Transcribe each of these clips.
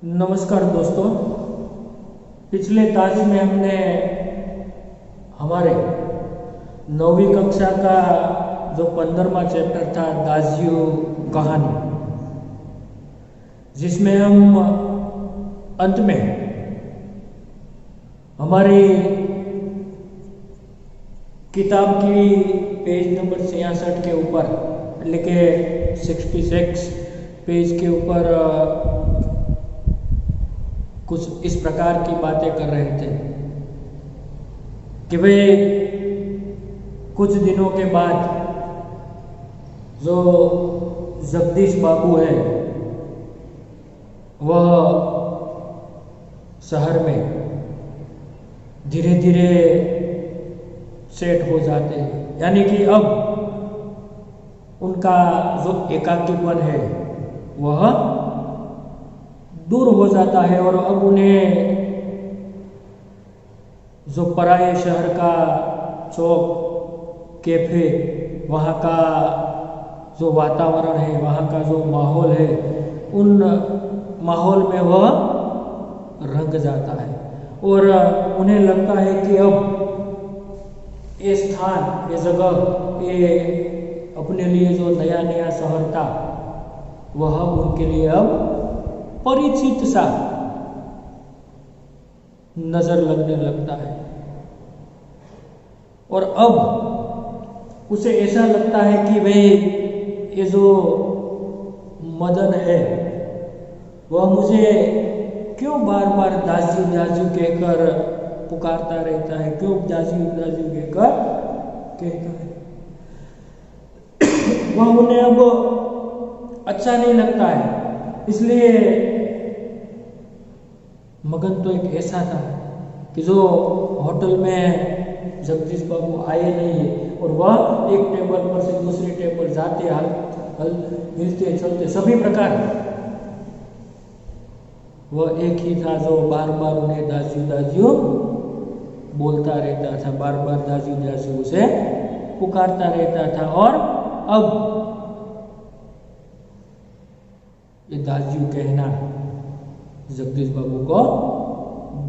नमस्कार दोस्तों। पिछले ताज में हमने हमारे 9वीं कक्षा का जो 15वां चैप्टर था दाजियो कहानी, जिसमें हम अंत में हमारी किताब की पेज नंबर 66 के ऊपर लिखे 66 पेज के ऊपर कुछ इस प्रकार की बातें कर रहे थे कि भाई कुछ दिनों के बाद जो जगदीश बाबू है वह शहर में धीरे धीरे सेट हो जाते हैं, यानी कि अब उनका जो एकाकीपन है वह दूर हो जाता है और अब उन्हें जो पराये शहर का चौक, कैफे, वहाँ का जो वातावरण है, वहाँ का जो माहौल है, उन माहौल में वह रंग जाता है और उन्हें लगता है कि अब ये स्थान, ये जगह, ये अपने लिए जो नया नया शहर था वह उनके लिए अब परिचित सा नजर लगने लगता है। और अब उसे ऐसा लगता है कि भाई ये जो मदन है वह मुझे क्यों बार बार दाजू दाजू कहकर पुकारता रहता है, क्यों दाजू दाजू कहकर कहता है। वह उन्हें अब अच्छा नहीं लगता है। इसलिए मगन तो एक ऐसा था कि जो होटल में जगदीश बाबू आए नहीं है और वह एक टेबल पर से दूसरी टेबल जाते हिलते चलते सभी प्रकार वह एक ही था जो बार बार उन्हें दाजू दाजू बोलता रहता था, बार बार दाजू दाजू उसे पुकारता रहता था। और अब ये दाजू कहना जगदीश बाबू को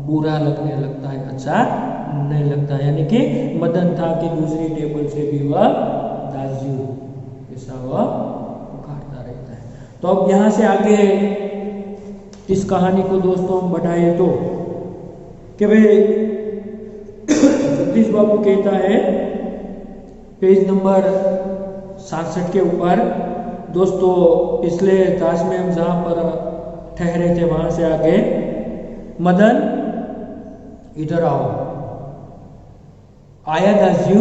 बुरा लगने लगता है, अच्छा नहीं लगता है। यानी कि मदन था कि दूसरी टेबल से भी वह दाजू ऐसा वह पुकारता रहता है। तो अब यहाँ से आगे इस कहानी को दोस्तों हम बढ़ाए तो कि भाई जगदीश बाबू कहता है पेज नंबर 67 के ऊपर, दोस्तों पिछले ताश में हम जहाँ पर ठहरे थे वहां से आगे, मदन इधर आओ, आया दाजू।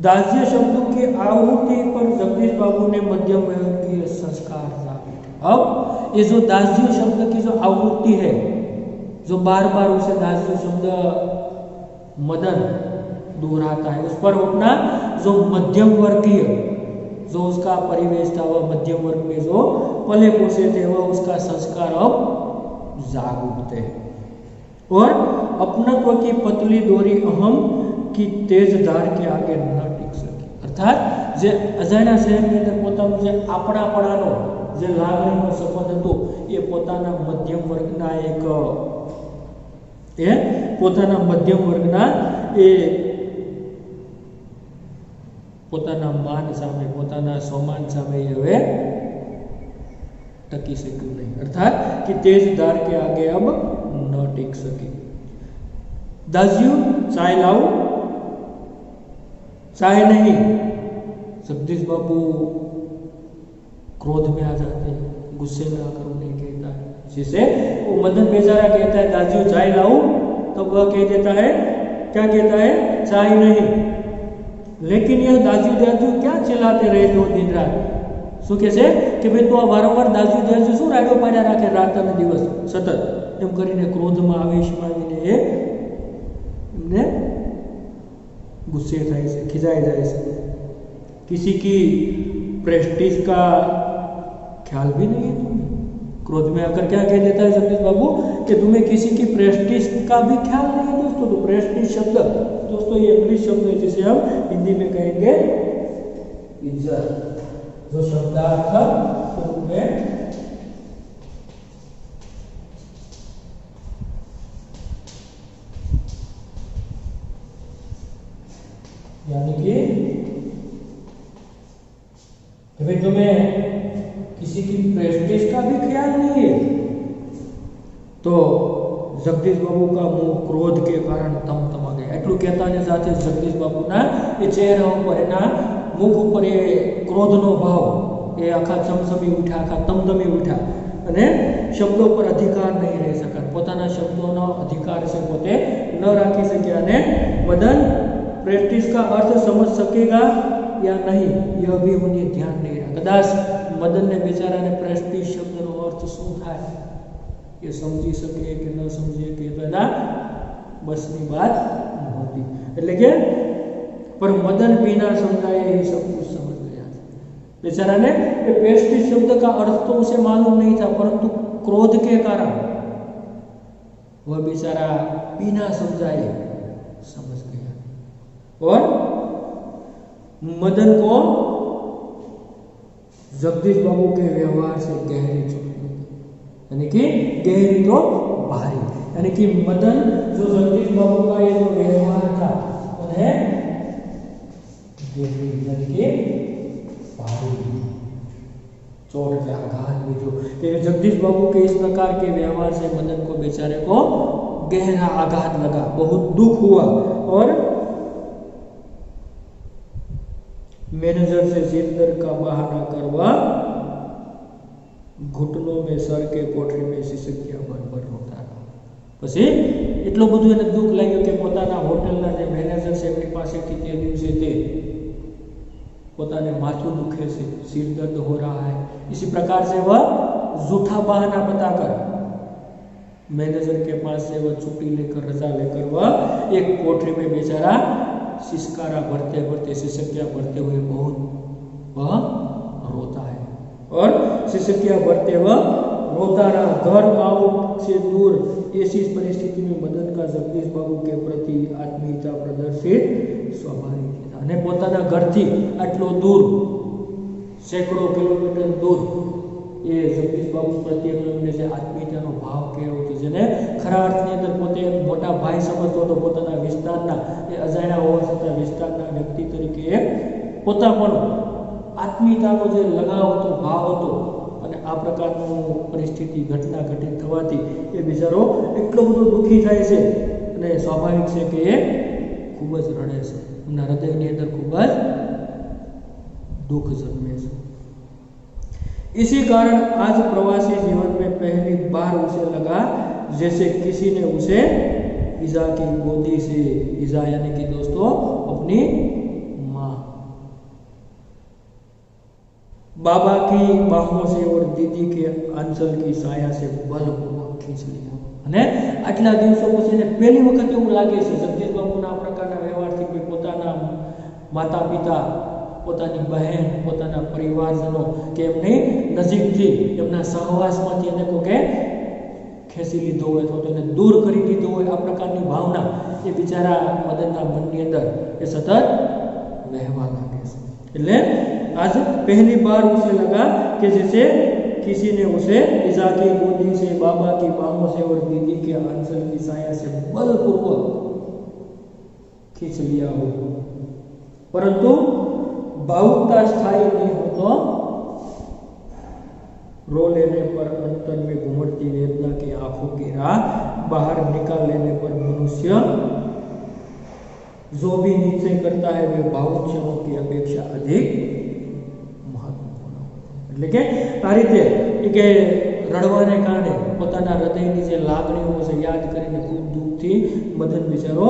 दाजू शब्दों की आहुति पर जगदीश बाबू ने मध्यम वर्गीय संस्कार जागे। अब ये जो दाजू शब्द की जो आहुति है, जो बार बार उसे दाजू शब्द मदन दोहराता है, उस पर अपना जो मध्यम वर्गीय जो उसका परिवेश था, वह मध्यम वर्ग में जो पले पोसे थे, वह उसका संस्कार अब जाग उठते हैं और अपनत्व की पतली डोरी अहम की तेज धार के आगे न टिक सकी। अर्थात जे अजाण्या शहરની અંદર પોતાનું જે આપણાપણાનો જે લાગણીનો સંબંધ હતો એ પોતાના મધ્યમ વર્ગના પોતાના મધ્યમ વર્ગના પોતાના માન સામે, પોતાના સ્વમાન સામે હવે ટકી શક્યું નહીં। અર્થાત कि तेज धार के आगे अब न टिक सके। दाजू चाय लाओ, चाय नहीं। जगदीश बाबू क्रोध में आ जाते हैं, गुस्से में आकर उन्हें कहता है, जिसे वो मदन बेचारा कहता है दाजू चाय लाओ, तब वह कह देता है, क्या कहता है, चाय नहीं। लेकिन यह दाजू दाजू क्या चिल्लाते रहे हो दिन रात? શું કહે છે કે ભાઈ તું આ વારંવાર દાજુ દાજુ શું રાડો પાડ્યા રાખે રાત અને દિવસ સતત, એમ કરીને ક્રોધમાં આવેશમાં આવીને એમને गुस्से થાય છે, खिजाए जाए से। किसी की प्रेस्टीज का ख्याल भी नहीं है तुम्हें। क्रोध में आकर क्या कह देता है जगदीश बाबू कि तुम्हें किसी की प्रेस्टीज का भी ख्याल नहीं है। दोस्तों तो प्रेस्टीज शब्द दोस्तों ये इंग्लिश शब्द है जिसे हम हिंदी में कहेंगे इज्जत। जो शब्दार्थ रूप में यानी कि भाई तुम्हें किसी की प्रेस्टीज का भी ख्याल नहीं है। तो जगदीश बाबू का मुंह क्रोध के कारण तमतमा गया। એટલું કહેતાની સાથે જગદીશ બાબુના એ ચહેરા ઉપર એના મુખ ઉપર એ ક્રોધનો ભાવ એ આખા ચમચમી ઉઠ્યા, આખા તમતમી ઉઠ્યા અને શબ્દો પર અધિકાર નહીં રહી શકા। પોતાના શબ્દોનો અધિકાર છે પોતે ન રાખી શક્યા અને મદન પ્રેસ્ટીજ का अर्थ समझ सकेगा या नहीं यह भी उन्हें ध्यान नहीं रहा। कदाच मदन ने बेचारा ने प्रेस्टीज शब्दનો अर्थ શું થાય ये समझी सके कि न समझे कि एना बसनी बात नहोती। એટલે કે पर मदन बिना समझाए ही सब कुछ समझ गया। बेचारा ने ये प्रेस्टीज शब्द का अर्थ तो उसे मालूम नहीं था, परंतु क्रोध के कारण वह बेचारा बिना समझाए समझ गया और मदन को जगदीश बाबू के व्यवहार से गहरी चोट लगी, यानी कि गहरी तो भारी, यानी कि मदन जो जगदीश बाबू का ये जो व्यवहार था उन्हें गहरी यानी कि भारी चोट या आघात भी जो जगदीश बाबू के इस प्रकार के व्यवहार से मदन को बेचारे को गहरा आघात लगा, बहुत दुख हुआ और मैनेजर से सिरदर्द का बहाना करवा घुटनों में सर के कोठरी में सिसकिया भर रोता रहा। પછી એટલો બધું એને દુઃખ લાગ્યું કે પોતાના હોટલના જે મેનેજર છે એમની પાસેથી તે દિવસે તે પોતાને માથું દુખે છે, सिर दर्द हो रहा है, इसी प्रकार से वह झूठा बहाना बताकर मैनेजर के पास से वह छुट्टी लेकर रजा लेकर वह एक कोठरी में बेचारा सिसकारा भरते भरते सिसकिया भरते हुए बहुत वह रोता है और सिसकिया भरते वह रोता रहा। घर आउट से दूर ऐसी परिस्थिति में मदन का जगदीश बाबू के प्रति आत्मीयता प्रदर्शित स्वाभाविक था અને પોતાના ઘરથી આટલો દૂર સેંકડો કિલોમીટર દૂર એ જગદીશ બાબુ પ્રત્યે એમને જે આત્મીયતાનો ભાવ કેવો હતો, જેને ખરા અર્થની અંદર પોતે મોટા ભાઈ સમજતો હતો, પોતાના વિસ્તારના એ અજાણ્યા હોવા છતાં વિસ્તારના વ્યક્તિ તરીકે એક પોતાપણો આત્મીયતાનો જે લગાવ હતો, ભાવ હતો અને આ પ્રકારનું પરિસ્થિતિ ઘટના ઘટિત થવાથી એ બિચારો એટલો બધો દુઃખી થાય છે અને સ્વાભાવિક છે કે એ ખૂબ જ રડે છે, એમના હૃદયની અંદર ખૂબ જ दुख जन्मे से। इसी कारण आज प्रवासी जीवन में पहली बार उसे लगा जैसे किसी ने उसे ईजा की गोदी से, ईजा यानी कि दोस्तों अपनी माँ, बाबा की बाहों से और दीदी के आंचल की साया से बलपूर्वक खींच लिया। અને આટલા દિવસો પછી એને પહેલી વખત એવું લાગે છે જગદીશ બાબુના આ પ્રકારના વ્યવહારથી કોઈ પોતાના માતા પિતા, પોતાની બહેન, પોતાના પરિવારજનો કે એમની નજીકથી એમના સહવાસમાંથી એને કોકે ખેંચી લીધો હોય તો એને દૂર કરી દીધો હોય, આ પ્રકારની ભાવના એ બિચારા મદનના મનની અંદર એ સતત વહેવા લાગે છે। એટલે आज पहली बार उसे लगा कि जैसे किसी ने उसे ईजा की गोदी से, बाबा की बाहों से और दीदी के आंचल की साया से बलपूर्वक खींच लिया हो। परंतु भावुकता स्थायी नहीं हो तो रो लेने पर अंतर में घुमड़ती वेदना की आंखों की राह बाहर निकाल लेने पर मनुष्य जो भी निश्चय करता है वे भावुक क्षणों की अपेक्षा अधिक महत्वपूर्ण होता है। એટલે કે આ રીતે કે રડવાને કારણે પોતાના હૃદયની જે લાગણીઓ છે યાદ કરીને ખૂબ દુઃખથી મદન બિચારો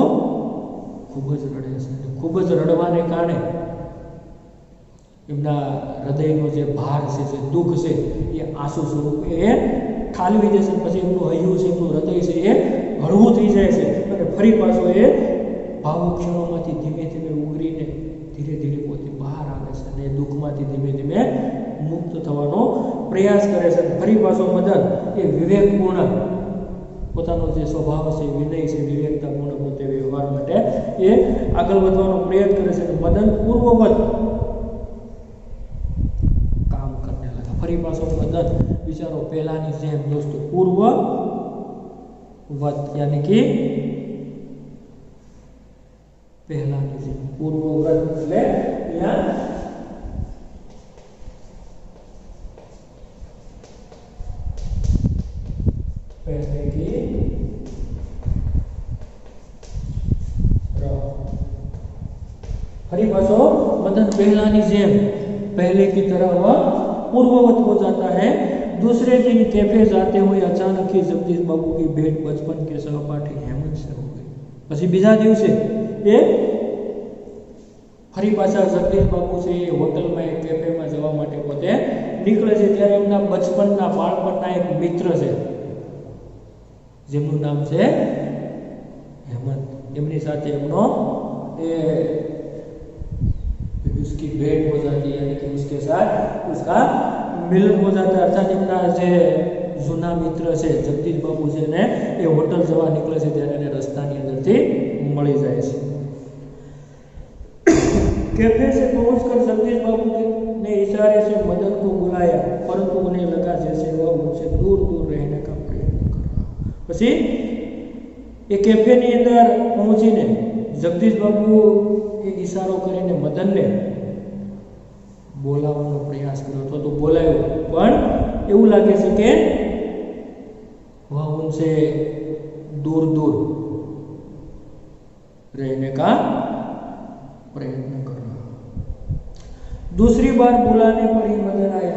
ખૂબ જ રડે છે, ખૂબ જ રડવાને કારણે એમના હૃદયનો જે ભાર છે, જે દુઃખ છે એ આંસુ સ્વરૂપે એ ઠાલવી દેશે, પછી એમનું હૈયું છે, એમનું હૃદય છે એ હળવું થઈ જાય છે અને ફરી પાછો એ ભાવુક ક્ષણોમાંથી ધીમે ધીમે ઉગરીને ધીરે ધીરે પોતે બહાર આવે છે અને દુઃખમાંથી ધીમે ધીમે મુક્ત થવાનો પ્રયાસ કરે છે। ફરી પાછો મદન એ વિવેકપૂર્ણ પોતાનો જે સ્વભાવ છે, વિનય છે, વિવેકતાપૂર્ણ પોતે વ્યવહાર માટે એ આગળ વધવાનો પ્રયત્ન કરે છે। મદન પૂર્વવત ફરી પાછો મદન વિચારો પહેલાની જેમ દોસ્તો પૂર્વવત यानी कि પહેલાની જેમ પૂર્વવ્રત એટલે અહીંયા પહેલે કી फरी पासो मदन पहलानी जेम पहले की तरह वह पूर्ववत हो जाता है। दूसरे दिन कैफे जाते हुए अचानक ही जगदीश बाबू की भेंट बचपन के सहपाठी हेमंत से हो गई। પછી બીજા દિવસે એ ફરી પાછા જગદીશ બાબુ છે એ હોટલમાં એક કેફેમાં જવા માટે પોતે નીકળે છે ત્યારે એમના બચપનના બાળપણના એક મિત્ર છે જેમનું નામ છે હેમંત। એમની સાથે એમનો એ उसकी भेंट हो जाती है, यानी कि उसके साथ उसका मिलन हो जाता है। अर्थात एमना जे जूना मित्र છે જગદીશ બાબુ છે ને એ હોટલ જવા નીકળે છે ત્યારે એને રસ્તાની અંદરથી મળી જાય છે। कैफे से पहुंचकर जगदीश बाबू ने इशारे से मदन को बुलाया, परंतु उन्हें लगा जैसे वह उनसे दूर दूर रहने का प्रयत्न कर रहा। પછી એ કેફેની અંદર પહોંચીને જગદીશ બાબુ એ ઈશારો કરીને મદનને બોલાવવાનો પ્રયાસ કર્યો અથવા તો બોલાવ્યો, પણ એવું લાગે છે કે वह उनसे दूर दूर रहने का प्रयत्न कर रहा। दूसरी बार बुलाने पर ही मदन आया।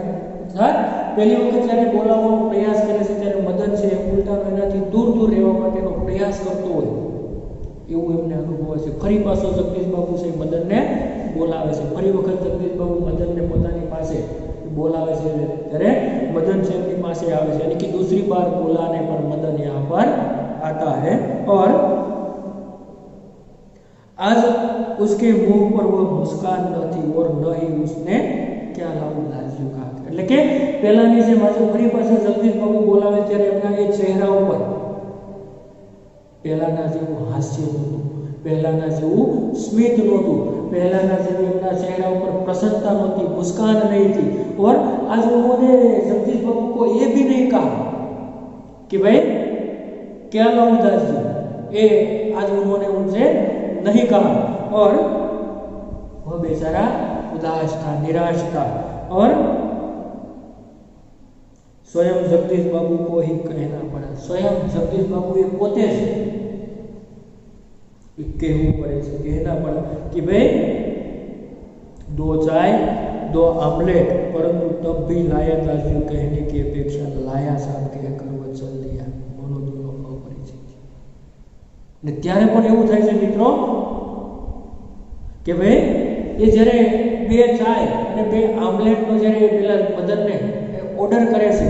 पहली वखत જ્યારે બોલાવવાનો પ્રયાસ કરે છે ત્યારે મદન છે ઉલટાનો એનાથી દૂર દૂર રહેવા માટેનો પ્રયાસ કરતો હોય એવું એમને અનુભવાય છે। ફરી પાછો જગદીશ બાબુ છે મદનને બોલાવે છે। ફરી વખત જગદીશ બાબુ મદનને પોતાની પાસે બોલાવે છે ત્યારે मदन से अपनी पास आवे है, यानी कि दूसरी बार बुलाने पर मदन यहाँ पर आता है और आज उसके मुंह पर वो मुस्कान न थी और न ही उसने क्या लाऊं लाज्યું कहा। એટલે કે પહેલાની જે માથે ફરી પાસે જગદીશ બાબુ બોલાવે ત્યારે એમના એ ચહેરા ઉપર પહેલાના જેવું હાસ્ય નહોતું, પહેલાના જેવું સ્મિત નહોતું, પહેલાના જેવી એમના ચહેરા ઉપર प्रसन्नता नहोती, मुस्कान नहीं थी। और आज उन्होंने जगदीश बाबू को ये भी नहीं कहा कि भाई क्या लाऊं दास जी, ये आज उन्होंने उनसे नहीं कहा और वह बेचारा उदास था, निराश था और स्वयं जगदीश बाबू को ही कहना पड़ा। स्वयं जगदीश बाबू ये पोते कहવું પડે છે, कहना पड़ा कि भाई 2 चाय 2 आमलेट, परंतु तब भी लाया दाजू कहने की अपेक्षा लाया साहब कहकर वो चल दिया। दोनों अपरिचित ने त्यारे पण એવું થાય છે મિત્રો કે ભાઈ એ જ્યારે 2 ચાય અને 2 આમલેટ નો જ્યારે પેલા મદનને ઓર્ડર કરે છે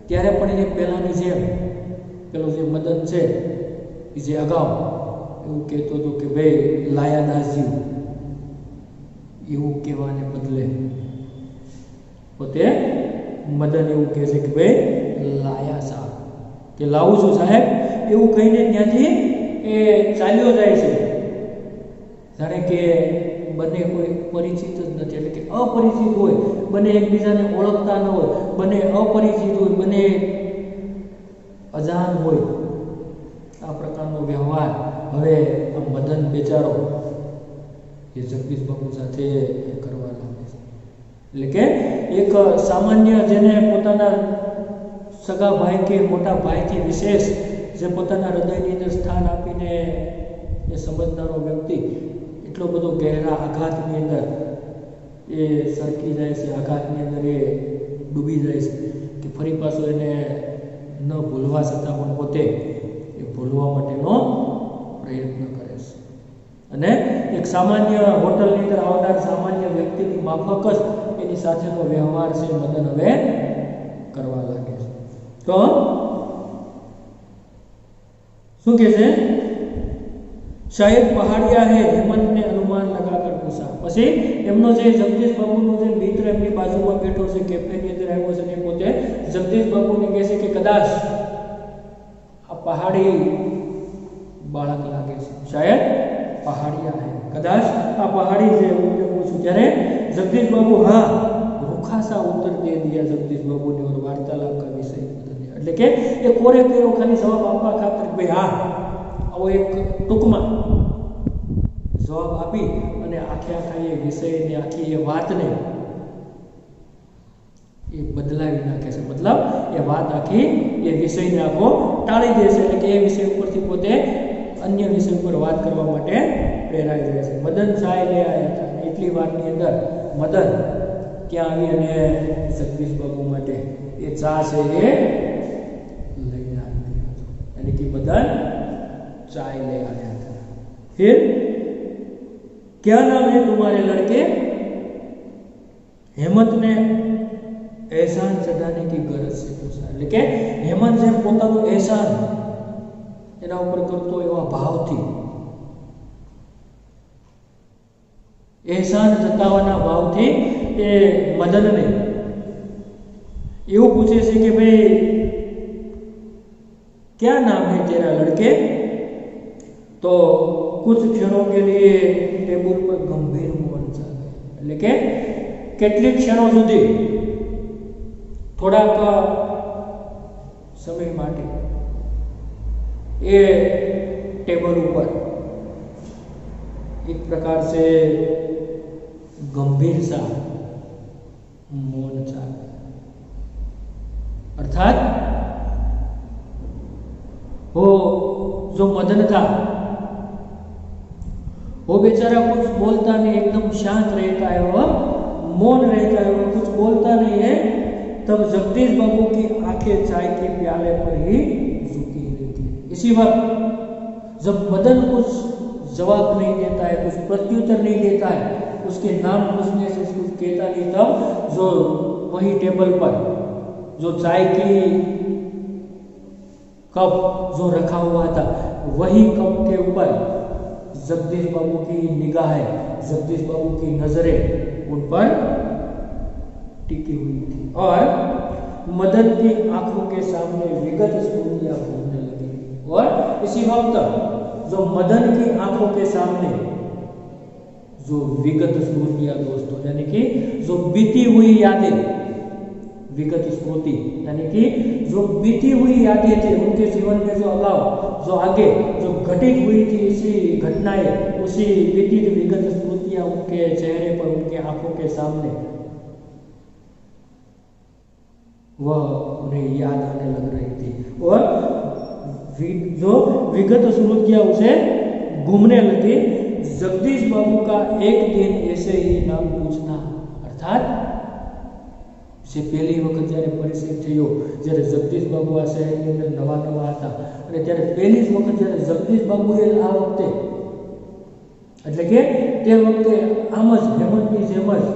ત્યારે પણ એ પહેલાની જેમ પેલો જે મદન છે એ જે અગાઉ એવું કહેતો હતો કે ભાઈ લાયા દાસજી, એવું કહેવાને બદલે પોતે મદન એવું કહે છે કે ભાઈ લાયા સાહેબ, કે લાવું છું સાહેબ, એવું કહીને ત્યાંથી એ ચાલ્યો જાય છે। જાણે કે બંને કોઈ પરિચિત જ નથી, એટલે કે અપરિચિત હોય, બંને એકબીજાને ઓળખતા ન હોય, બંને અપરિચિત હોય, બંને અજાણ હોય, આ પ્રકારનો વ્યવહાર હવે આ મદન બેચારો એ જગદીશ બાબુ સાથે કરવા લાગે છે। એટલે કે એક સામાન્ય જેને પોતાના સગા ભાઈ કે મોટા ભાઈથી વિશેષ જે પોતાના હૃદયની અંદર સ્થાન આપીને એ સમજનારો વ્યક્તિ એટલો બધો ગહેરા આઘાતની અંદર એ સરકી જાય છે, આઘાતની અંદર એ ડૂબી જાય છે કે ફરી પાછો એને ન ભૂલવા છતાં પણ પોતે એ ભૂલવા માટેનો પ્રયત્ન કરે છે અને એક સામાન્ય હોટલની અંદર આવનાર સામાન્ય વ્યક્તિની માફક જ એની સાથેનો વ્યવહાર છે મદન હવે કરવા લાગે છે। તો શું કહે છે, शायद पहाड़िया है, हेमंत ने अनुमान लगाकर पूछा। પછી એમનો જે જગદીશ બાબુનો જે મિત્ર એમની બાજુમાં બેઠો છે કેફેની અંદર આવ્યો છે ને પોતે જગદીશ બાબુને કહે છે કે કદાચ આ પહાડી બાળક લાગે છે, शायद पहाड़िया है, कदाच आ पहाड़ी से उन्होंने पूछा। ત્યારે जगदीश बाबू हाँ रूखा सा उत्तर दे दिया जगदीश बाबू ने और वार्तालाप का विषय बदल दिया। એટલે કે એ કોરે કેરો ખાલી જવાબ આપવા ખાતર ભાઈ હા આવો એક ટૂંકમાં જવાબ આપી અને આખા એ વિષયને આખી એ વાતને એ બદલાવી નાખે છે, મતલબ એ વાત આખી એ વિષયને આખો ટાળી દે છે, એટલે કે એ વિષય ઉપરથી પોતે અન્ય વિષય ઉપર વાત કરવા માટે પ્રેરાઈ રહે છે. મદન ચાય લઈ આવ્યા હતા, એટલી વાતની અંદર મદન ત્યાં આવી અને જગદીશ બાબુ માટે એ ચા છે એ લઈને આવી રહ્યો હતો, यानी कि मदन चाय ले आया था. फिर क्या नाम है तुम्हारे लड़के? हेमंत ने एहसान जताने की गरज से पूछा. એટલે કે હેમંત જે પોતાનું એહસાન એના ઉપર કરતો એવા ભાવથી, એહસાન જતાવવાના ભાવથી એ મદનને એવું પૂછે છે કે ભાઈ क्या नाम है तेरा लड़के? तो कुछ क्षणों के लिए टेबल पर गंभीर मौन छा गया. એટલે કે કેટલીક ક્ષણો સુધી થોડાક સમય માટે એ ટેબલ ઉપર एक प्रकार से गंभीर सा मौन छा गया. अर्थात वो जो मदन था वो बेचारा कुछ बोलता नहीं, एकदम शांत रहता है, वह मौन रहता है, वह कुछ बोलता नहीं है. तब जगदीश बाबू की आंखें चाय के प्याले पर ही झुकी रहती है. इसी वक्त जब मदन कुछ जवाब नहीं देता है, कुछ प्रत्युत्तर नहीं देता है, उसके नाम पूछने से कुछ कहता नहीं, तब जो वही टेबल पर जो चाय की कप जो रखा हुआ था, वही कप के ऊपर जगदीश बाबू की निगाहें, जगदीश बाबू की नजरें उन पर टिकी हुई थी और मदन की आंखों के सामने विगत स्मृतियां घूमने लगी. और इसी वक्त जो मदन की आंखों के सामने जो विगत स्मृतियां दोस्तों, यानी कि जो बीती हुई यादें, विगत स्मृति यानी कि जो बीती हुई यादें थी उनके जीवन में, जो अगाव जो आगे जो घटित हुई थी इसी घटनाएं, उसी बीती हुई विगत स्मृतियां उनके चेहरे पर, उनके आंखों के सामने वह उन्हें याद आने लग रही थी. और जो विगत स्मृतियां उसे घूमने लगी. जगदीश बाबू का एक दिन ऐसे ही नाम पूछना, अर्थात से पहली वखत જ્યારે પરિચય થયો, જ્યારે જગદીશ બાબુ આ શહેરની અંદર નવા હતા અને ત્યારે પહેલી જ વખત જ્યારે જગદીશ બાબુએ આ વખતે, એટલે કે તે વખતે આમ જ હેમંતની જેમ જ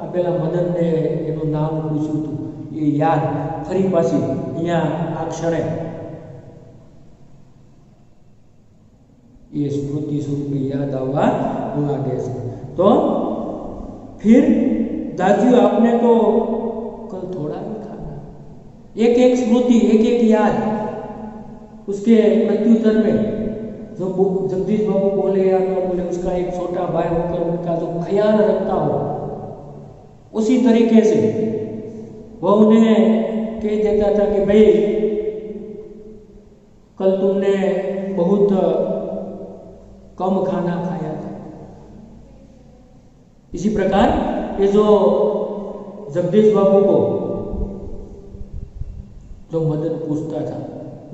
આ પેલા મદનને એનું નામ પૂછ્યું હતું, એ યાદ ફરી પાછી અહીંયા આ ક્ષણે ये स्मृति स्वरूप याद आवा लागे છે. तो फिर दादी आपने तो कल थोड़ा ही खाना, एक एक स्मृति, एक एक याद, उसके प्रत्युत्तर में जो जगदीश बाबू बोले या न बोले, उसका एक छोटा भाई होकर उनका जो ख्याल रखता हो, उसी तरीके से वह उन्हें कह देता था कि भाई कल तुमने बहुत कम खाना खाया था. इसी प्रकार ये जो जगदीश बाबू को जो मदन पूछता था,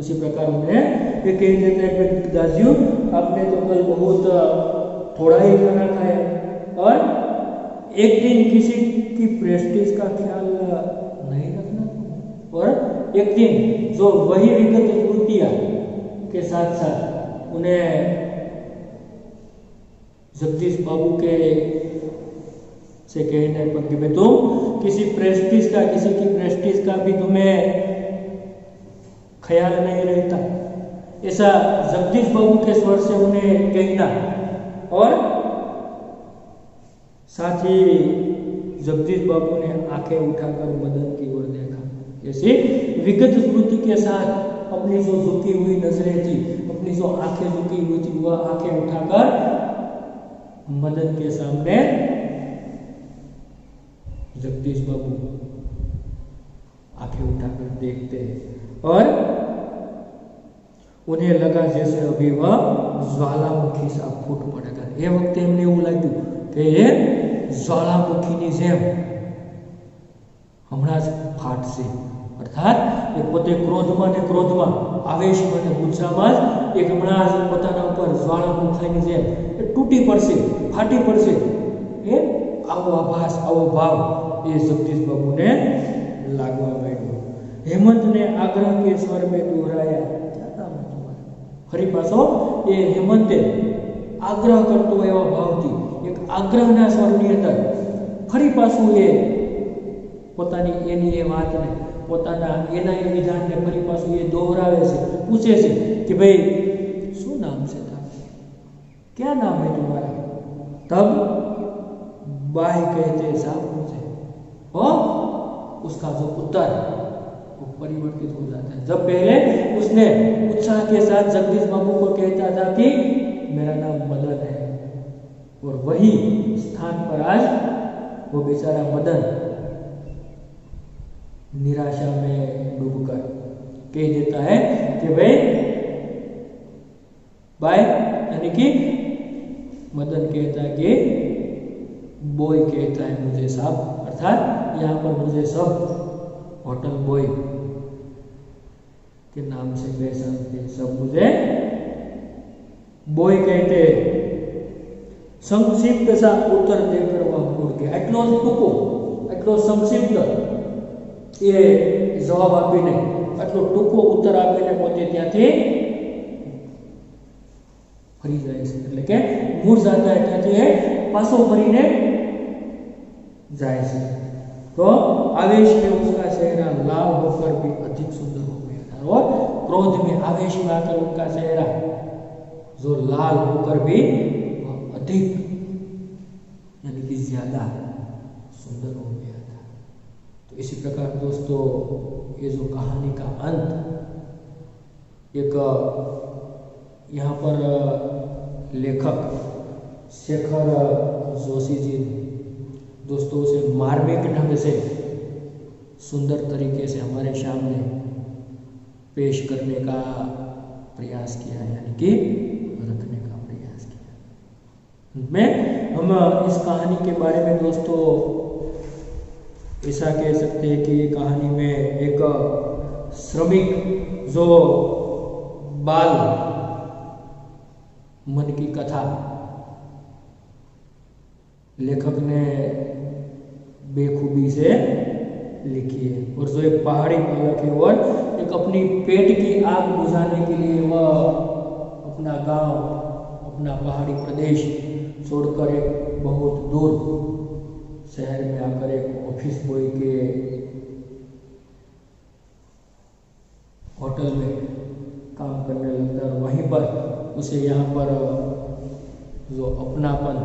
उसी प्रकार उन्हें ये कह देते हैं कि दादियों आपने तो कल बहुत थोड़ा ही खाना खाया और एक दिन किसी की प्रेस्टीज का ख्याल नहीं रखना, और एक दिन जो वही विगत स्मृतियां के साथ साथ उन्हें जगदीश बाबू के से कहने पर कि भाई तुम किसी प्रेस्टीज का, किसी की प्रेस्टीज का भी तुम्हें ख्याल नहीं रहता, ऐसा जगदीश बाबू के स्वर से उन्हें कहना. और साथ ही जगदीश बाबू ने आंखें उठाकर मदन की ओर देखा, जैसे विगत स्मृति के साथ अपनी जो झुकी हुई नजरें थी, अपनी जो आंखें झुकी हुई थी, वह आंखें उठाकर मदन के सामने जगदीश बाबू आंखें उठाकर देखते हैं और उन्हें लगा जैसे अभी वह ज्वालामुखी सा फूट पड़ेगा. એ વખતે એમને એવું લાગ્યું કે એ જ્વાળામુખીની જેમ હમણાં જ ફાટશે, અર્થાત એ પોતે ક્રોધમાં આવેશમાં ને ગુસ્સામાં જ એક હમણાં જ પોતાના ઉપર જ્વાળામુખીની જેમ એ તૂટી પડશે, ફાટી પડશે, એ આવો આભાસ, આવો ભાવ એ જગદીશ બાબુને लागवा માંડ્યો। हेमंतने आग्रह के स्वर में दोहराया, क्या नाम है तुम्हारा? फरी पाछो ए हेमंते आग्रह करतो एवा भावथी एक आग्रहना स्वरनी अंदर फरी पाछो ए पोतानी एनी ए वातने पोताना एना ए विधानने फरी पाछो ए दोहरावे छे, पूछे छे कि भाई शुं नाम छे तारू? क्या नाम है तुम्हारा? तब बाई कहते साहब मुझे, और उसका जो उत्तर वो परिवर्तित हो जाता है। जब पहले उसने उत्साह के साथ जगदीश बाबू को कहता था कि मेरा नाम मदन है, और वही स्थान पर आज वो बेचारा मदन निराशा में डूबकर कह देता है कि भाई बाय, यानी कि मदन कहता है कि बॉय कहता है मुझे साहब, अर्थात यहाँ पर मुझे सब होटल बॉय के नाम से पहचानते, सब मुझे बॉय कहते। संक्षिप्त सा उत्तर देकर वह मुड़ गया। એટલો ટૂંકો, એટલો સંક્ષિપ્ત એ જવાબ આપીને, એટલો ટૂંકો ઉત્તર આપીને પોતે ત્યાંથી ફરી જાય છે, એટલે કે મૂળ જાતા ત્યાંથી એ પાછો ફરીને जाए से। तो आवेश में उसका चेहरा लाल होकर भी अधिक सुंदर हो गया था, और क्रोध में आवेश में आकर उनका चेहरा जो लाल होकर भी अधिक यानी कि ज्यादा सुंदर हो गया था। तो इसी प्रकार दोस्तों ये जो कहानी का अंत एक यहाँ पर लेखक शेखर जोशी जी दोस्तों उसे मार्मिक ढंग से सुंदर तरीके से हमारे सामने पेश करने का प्रयास किया, यानी कि रखने का प्रयास किया। में हम इस कहानी के बारे में दोस्तों ऐसा कह सकते हैं कि ये कहानी में एक श्रमिक जो बाल मन की कथा लेखक ने बेखूबी से लिखी है, और जो एक पहाड़ी बालक है और एक अपनी पेट की आग बुझाने के लिए वह अपना गांव, अपना पहाड़ी प्रदेश छोड़कर एक बहुत दूर शहर में आकर एक ऑफिस बॉय के होटल में काम करने लगता है। वहीं पर उसे यहाँ पर जो अपनापन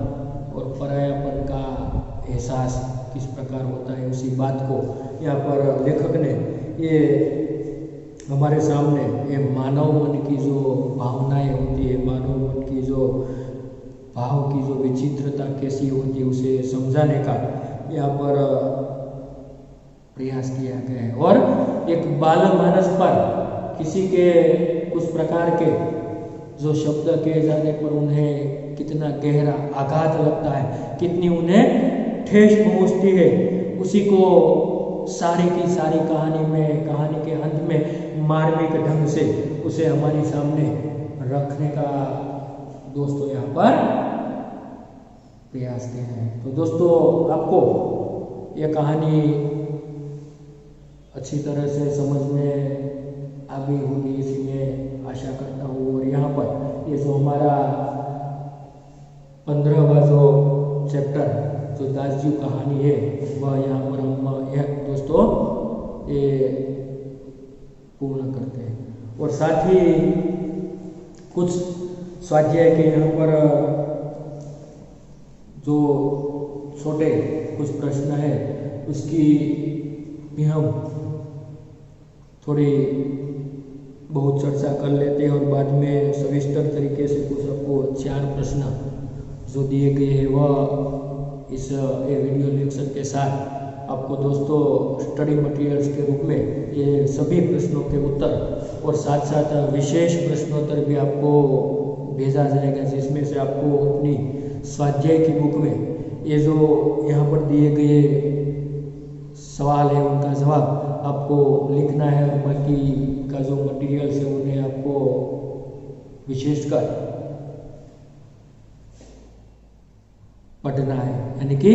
और परायापन का एहसास किस प्रकार होता है, उसी बात को यहाँ पर लेखक ने ये हमारे सामने ये मानव मन की जो भावनाएं होती है, मानव मन की जो भाव की जो विचित्रता कैसी होती है उसे समझाने का यहाँ पर प्रयास किया गया है। और एक बाल मानस पर किसी के कुछ प्रकार के जो शब्द कहे जाने पर उन्हें कितना गहरा आघात लगता है, कितनी उन्हें ठेस पहुंचती है, उसी को सारी की सारी कहानी में, कहानी के अंत में मार्मिक ढंग से उसे हमारे सामने रखने का दोस्तों यहाँ पर प्रयास किया है। तो दोस्तों आपको यह कहानी अच्छी तरह से समझ में आ गई होगी, इसी में आशा करता हूँ। और यहाँ पर ये जो हमारा 15वां जो चैप्टर जो दासजी कहानी है वह यहाँ पर हम यह दोस्तों ये पूर्ण करते हैं। और साथ ही कुछ स्वाध्याय के यहाँ पर जो छोटे कुछ प्रश्न है उसकी भी हम थोड़ी बहुत चर्चा कर लेते हैं, और बाद में सविस्तर तरीके से कुछ आपको 4 प्रश्न जो दिए गए हैं वह इस वीडियो लेक्चर के साथ आपको दोस्तों स्टडी मटेरियल्स के रूप में ये सभी प्रश्नों के उत्तर और साथ साथ विशेष प्रश्नोत्तर भी आपको भेजा जाएगा, जिसमें से आपको अपनी स्वाध्याय की बुक में ये जो यहाँ पर दिए गए सवाल है उनका जवाब आपको लिखना है और बाकी का जो मटेरियल्स है उन्हें आपको विशेषकर पढ़ना है, यानी कि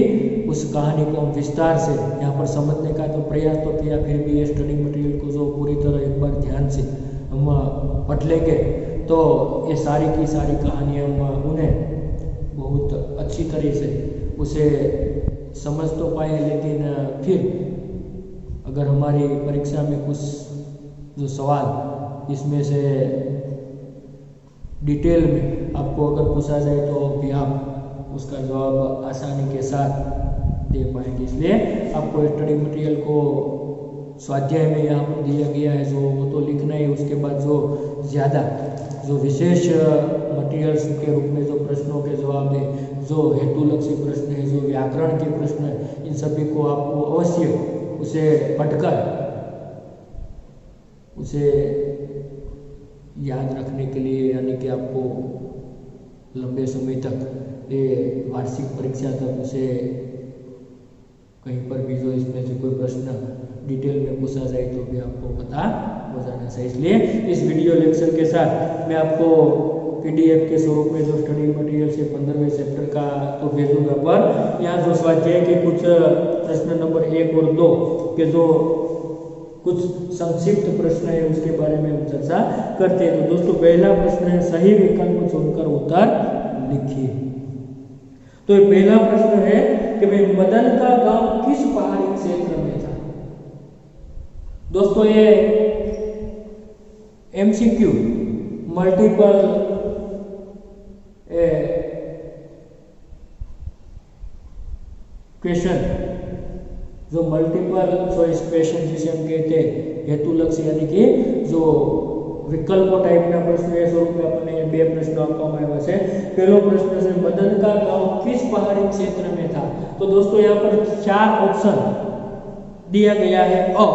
उस कहानी को हम विस्तार से यहाँ पर समझने का तो प्रयास तो किया, फिर भी ये स्टडी मटेरियल को जो पूरी तरह एक बार ध्यान से हम पढ़ लेंगे तो ये सारी की सारी कहानियाँ हम उन्हें बहुत अच्छी तरह से उसे समझ तो पाए, लेकिन फिर अगर हमारी परीक्षा में कुछ जो सवाल इसमें से डिटेल में आपको अगर पूछा जाए तो भी आप उसका जवाब आसानी के साथ दे पाएंगे। इसलिए आपको स्टडी मटेरियल को स्वाध्याय में यहाँ पर दिया गया है जो वो तो लिखना है, उसके बाद जो ज़्यादा जो विशेष मटेरियल्स के रूप में जो प्रश्नों के जवाब है, जो हेतुलक्षी प्रश्न है, जो व्याकरण के प्रश्न है, इन सभी को आपको अवश्य उसे पढ़कर उसे याद रखने के लिए, यानी कि आपको लंबे समय तक ये वार्षिक परीक्षा तक उसे कहीं पर भी जो इसमें से कोई प्रश्न डिटेल में पूछा जाए तो भी आपको पता हो जाना चाहिए। इसलिए इस वीडियो लेक्चर के साथ मैं आपको PDF के स्वरूप में जो स्टडी मटेरियल से 15वें चैप्टर का तो भेजूंगा, पर यहाँ जो स्वाध्याय के कुछ प्रश्न नंबर 1 और 2 के जो कुछ संक्षिप्त प्रश्न है उसके बारे में हम चर्चा करते हैं। तो दोस्तों पहला प्रश्न है सही विकल्प चुनकर उत्तर लिखिए। तो ये पहला प्रश्न है कि भाई मदन का गांव किस पहाड़ी क्षेत्र में था। दोस्तों ये MCQ मल्टीपल क्वेश्चन, जो मल्टीपल चॉइस क्वेश्चन जिसे हम कहते हैं हेतुलक्षी, यानी कि जो विकल्प टाइप ना प्रश्न है स्वरूप में अपने 2 प्रश्न आपવામાં આવ્યા છે। पहलो प्रश्न है मदन का गांव किस पहाड़ी क्षेत्र में था। तो दोस्तों यहाँ पर 4 ऑप्शन दिया गया है। अ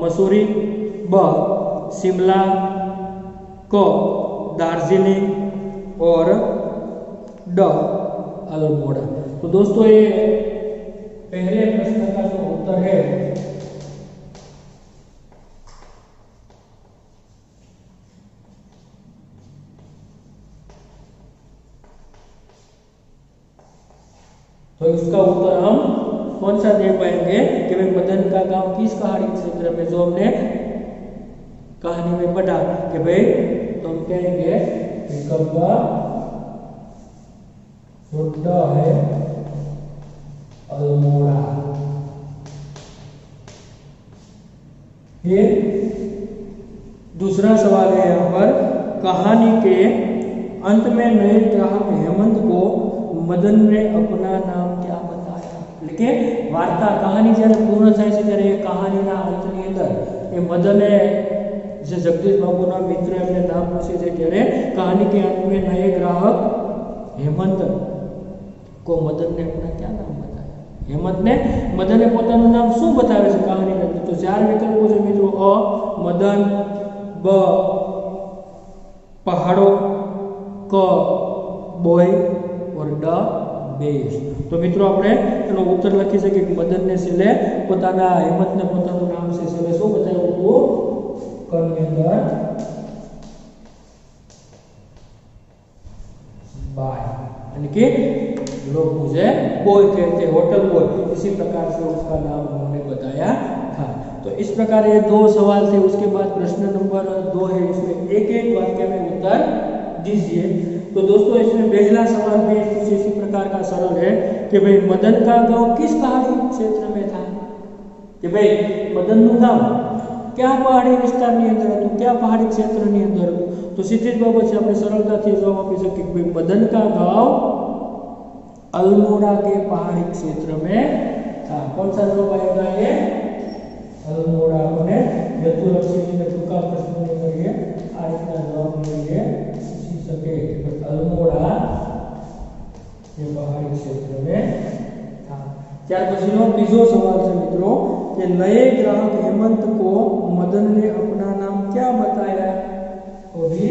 मसूरी, ब शिमला, क दार्जिलिंग और ड अल्मोड़ा। तो दोस्तों ये पहले प्रश्न का जो उत्तर है तो इसका उत्तर हम कौन सा दे पाएंगे कि भाई मदन का गांव किस पहाड़ी क्षेत्र में, जो हमने कहानी में पढ़ा कि भाई तो हम कहेंगे विकल्प छोटा है अल्मोड़ा। फिर दूसरा सवाल है यहाँ पर कहानी के अंत में नए ग्राहक हेमंत को मदन ने अपना नाम क्या बताया। लेकिन वार्ता कहानी जયારે પૂર્ણ થાય છે ત્યારે કહાનીના અંતની અંદર એ મદને જે જગદીશ બાબુના મિત્ર એમને નામ પૂછે છે ત્યારે कहानी के अंत में नए ग्राहक हेमंत को मदन ने अपना क्या नाम बताया। हेमंत ने मदने પોતાનું નામ શું બતાવે છે કહાનીની અંદર। તો 4 વિકલ્પો છે મિત્રો, અ મદન, બ પહાડો, ક બોય और ड बेस। तो मित्रों આપણે એનો ઉત્તર લખી શકીએ કે મદન ને છેલ્લે પોતાના હેમંત ને પોતાનું નામ છે છેલ્લે શું બતાવ્યું હતું કની અંદર बाय, यानी कि लोग मुझे बॉय कहते हैं, होटल बॉय, इसी प्रकार से उसका नाम उन्होंने बताया था। तो इस प्रकार ये 2 सवाल थे। उसके बाद प्रश्न नंबर 2 है, इसमें एक वाक्य में उत्तर दीजिए। तो दोस्तों इसमें पहला सवाल भी कुछ इसी प्रकार का सरल है कि भाई मदन का गांव किस पहाड़ी क्षेत्र में था। कि भाई मदन નું ગામ क्या पहाड़ी વિસ્તારની અંદર હતું, क्या पहाड़ी क्षेत्रની અંદર હતું। तो सीधी જ बाबत છે, આપણે સરળતાથી જવાબ આપી શકીએ કે ભાઈ મદન का गांव अल्मोड़ा के पहाड़ी क्षेत्र में था। कौन सा जवाब आएगा ये अल्मोड़ा। अपने हेतुलक्षी में टूका प्रश्न में करिए आ રીતના જવાब મેળવીએ सके अल्मोड़ा के पहाड़ी क्षेत्र में था। त्यार पछीनो बीजो सवाल है मित्रों कि नए ग्राहक हेमंत को मदन ने अपना नाम क्या बताया। तो भी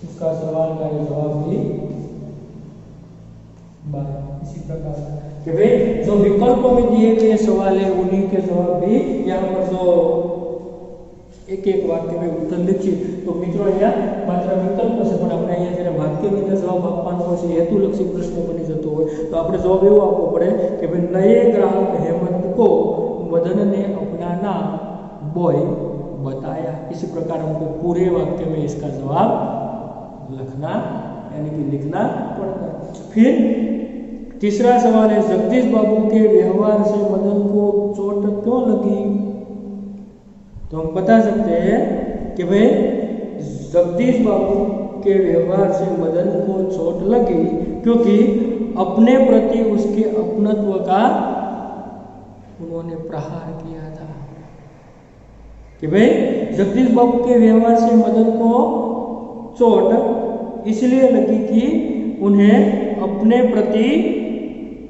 उसका सवाल का जवाब भी प्रकार कि भाई जो विकल्पों में दिए गए सवाल है उन्हीं के जवाब भी यहाँ पर जो एक एक वाक्य में उत्तर लिखिए तो मित्रों यहाँ मात्र विकल्प से पण આપણે અહીંયા જ્યારે વાક્યની અંદર જવાબ આપવાનો હોય છે હેતુલક્ષી પ્રશ્ન બની જતો હોય તો આપણે જવાબ એવો આપવો પડે કે ભાઈ નए ग्राहक हेमंत को मदन ने अपना नाम बॉय बताया। इसी प्रकार हमको पूरे वाक्य में इसका जवाब लिखना यानी कि लिखना पड़ता है। फिर तीसरा सवाल है जगदीश बाबू के व्यवहार से मदन को चोट क्यों लगी। तो हम बता सकते हैं कि भाई जगदीश बाबू के व्यवहार से मदन को चोट लगी क्योंकि अपने प्रति उसके अपनत्व का उन्होंने प्रहार किया था। कि भाई जगदीश बाबू के व्यवहार से मदन को चोट इसलिए लगी कि उन्हें अपने प्रति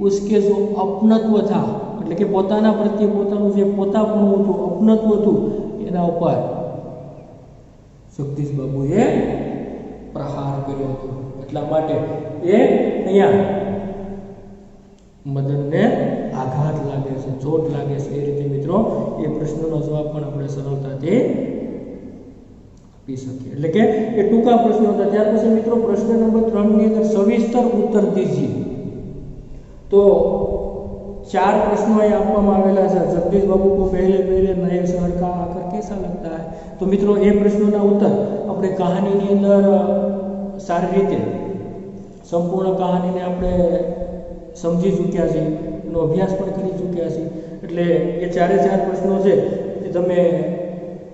उसके जो अपनत्व था એટલે કે પોતાના પ્રત્યે પોતાનું જે પોતાપણું હતું અપનત્વ હતું એના ઉપર જગદીશ બાબુએ પ્રહાર કર્યો હતો એટલા માટે એ અહીંયા મદનને આઘાત લાગે છે ચોટ લાગે છે એ રીતે મિત્રો એ પ્રશ્નનો જવાબ પણ આપણે સરળતાથી આપી શકીએ એટલે કે એ ટૂંકા પ્રશ્નો હતા। ત્યાર પછી મિત્રો પ્રશ્ન નંબર 3 ની અંદર સવિસ્તર ઉત્તર દીजिए। तो 4 प्रश्नों ये आपको आवेला है। जगदीश बाबू को पहले नए शहर का आकर कैसा लगता है। तो मित्रों ये प्रश्नों ना उत्तर अपने कहानी ની અંદર સારી રીતે સંપૂર્ણ કહાનીને આપણે સમજી ચૂક્યા છીએ એનો અભ્યાસ પણ કરી ચૂક્યા છીએ એટલે એ ચારે ચાર પ્રશ્નો છે એ તમે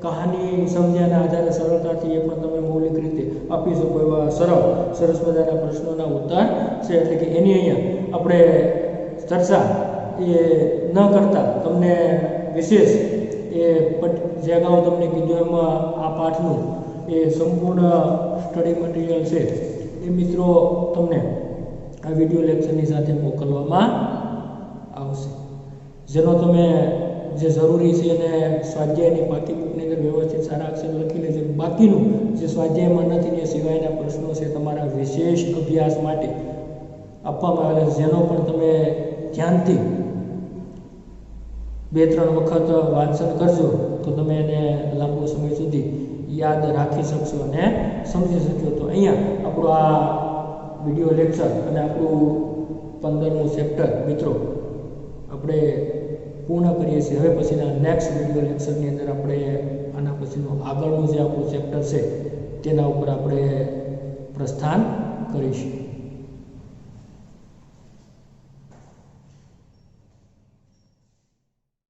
કહાની સમજ્યાના આધારે સરળતાથી એ પણ તમે મૌલિક રીતે આપી શકો એવા સરસ મજાના પ્રશ્નોના ઉત્તર છે એટલે કે એની અહીંયા આપણે ચર્ચા એ ન કરતા તમને વિશેષ એ જે અગાઉ તમને કીધું એમાં આ પાઠનું એ સંપૂર્ણ સ્ટડી મટીરિયલ છે એ મિત્રો તમને આ વિડીયો લેક્ચરની સાથે મોકલવામાં આવશે જેનો તમે જે જરૂરી છે એને સ્વાધ્યાયની પાકી બુકની અંદર વ્યવસ્થિત સારા અક્ષર લખી લેજો। બાકીનું જે સ્વાધ્યાયમાં નથી એ સિવાયના પ્રશ્નો છે તમારા વિશેષ અભ્યાસ માટે આપવામાં આવેલા છે જેનો પણ તમે ધ્યાનથી 2-3 વખત વાંચન કરજો તો તમે એને લાંબો સમય સુધી યાદ રાખી શકશો અને સમજી શકશો। તો અહીંયા આપણો આ વિડીયો લેક્ચર અને આપણું 15મું ચેપ્ટર મિત્રો આપણે પૂર્ણ કરીએ છીએ। હવે પછીના નેક્સ્ટ વિડીયો લેક્ચરની અંદર આપણે આના પછીનું આગળનું જે આપણું ચેપ્ટર છે તેના ઉપર આપણે પ્રસ્થાન કરીશું।